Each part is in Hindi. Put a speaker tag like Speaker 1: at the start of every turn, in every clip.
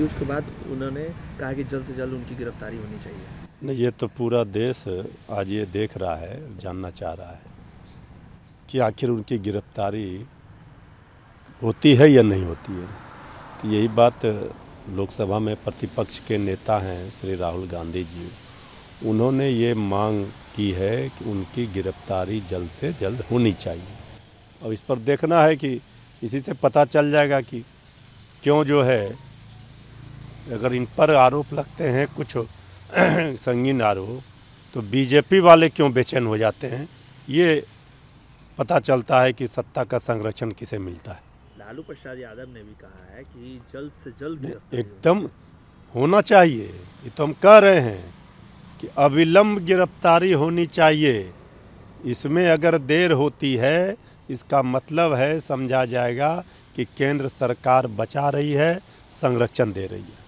Speaker 1: जाएगी। उसके बाद उन्होंने कहा कि जल्द से जल्द उनकी गिरफ्तारी होनी चाहिए।
Speaker 2: नहीं, ये तो पूरा देश आज ये देख रहा है, जानना चाह रहा है कि आखिर उनकी गिरफ्तारी होती है या नहीं होती है। तो यही बात लोकसभा में प्रतिपक्ष के नेता हैं श्री राहुल गांधी जी, उन्होंने ये मांग की है कि उनकी गिरफ्तारी जल्द से जल्द होनी चाहिए। अब इस पर देखना है कि इसी से पता चल जाएगा कि क्यों जो है, अगर इन पर आरोप लगते हैं कुछ संगीन आरोप, तो बीजेपी वाले क्यों बेचैन हो जाते हैं, ये पता चलता है कि सत्ता का संरक्षण किसे मिलता है।
Speaker 1: लालू प्रसाद यादव ने भी कहा है कि जल्द से जल्द
Speaker 2: एकदम होना चाहिए। ये तो हम कह रहे हैं कि अविलंब गिरफ्तारी होनी चाहिए। इसमें अगर देर होती है, इसका मतलब है समझा जाएगा कि केंद्र सरकार बचा रही है, संरक्षण दे रही है।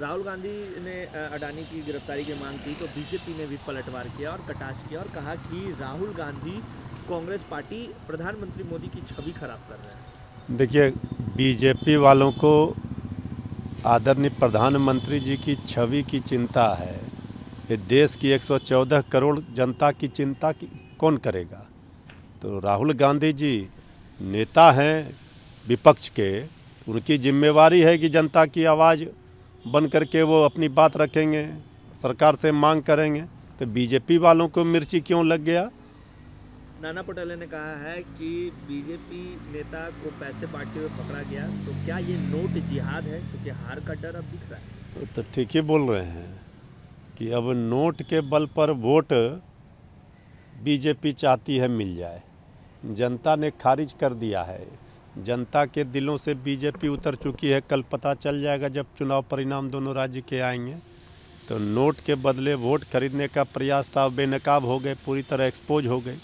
Speaker 1: राहुल गांधी ने अडानी की गिरफ्तारी की मांग की तो बीजेपी ने भी पलटवार किया और कटाक्ष किया और कहा कि राहुल गांधी कांग्रेस पार्टी प्रधानमंत्री मोदी की छवि खराब कर रहे हैं।
Speaker 2: देखिए, बीजेपी वालों को आदरणीय प्रधानमंत्री जी की छवि की चिंता है। ये देश की 114 करोड़ जनता की चिंता की कौन करेगा। तो राहुल गांधी जी नेता हैं विपक्ष के, उनकी जिम्मेवारी है कि जनता की आवाज़ बन करके वो अपनी बात रखेंगे, सरकार से मांग करेंगे। तो बीजेपी वालों को मिर्ची क्यों लग गया।
Speaker 1: नाना पटोले ने कहा है कि बीजेपी नेता को पैसे बांटते हुए पकड़ा गया, तो क्या ये नोट जिहाद है, क्योंकि हार का डर अब दिख रहा है।
Speaker 2: तो ठीक ही बोल रहे हैं कि अब नोट के बल पर वोट बीजेपी चाहती है मिल जाए। जनता ने खारिज कर दिया है, जनता के दिलों से बीजेपी उतर चुकी है। कल पता चल जाएगा जब चुनाव परिणाम दोनों राज्य के आएंगे। तो नोट के बदले वोट खरीदने का प्रयास था, बेनकाब हो गए, पूरी तरह एक्सपोज हो गए।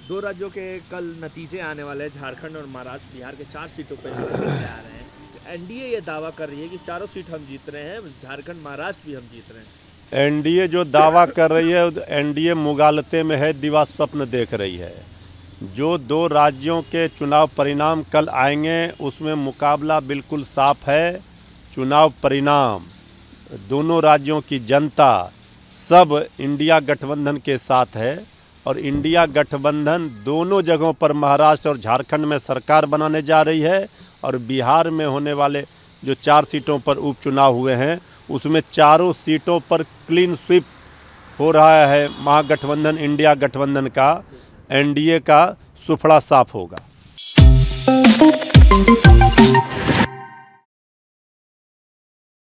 Speaker 1: दो राज्यों के कल नतीजे आने वाले हैं, झारखंड और महाराष्ट्र। बिहार के 4 सीटों पर नतीजे आ रहे हैं। तो एनडीए ये दावा कर रही है कि चारों सीट हम जीत रहे हैं, झारखंड महाराष्ट्र भी हम जीत रहे हैं।
Speaker 2: एनडीए जो दावा कर रही है, एनडीए मुगालते में है, दिवा स्वप्न देख रही है। जो 2 राज्यों के चुनाव परिणाम कल आएंगे उसमें मुकाबला बिल्कुल साफ है। चुनाव परिणाम दोनों राज्यों की जनता सब इंडिया गठबंधन के साथ है और इंडिया गठबंधन दोनों जगहों पर महाराष्ट्र और झारखंड में सरकार बनाने जा रही है। और बिहार में होने वाले जो 4 सीटों पर उपचुनाव हुए हैं उसमें चारों सीटों पर क्लीन स्वीप हो रहा है। महागठबंधन इंडिया गठबंधन का, एनडीए का सुफड़ा साफ होगा।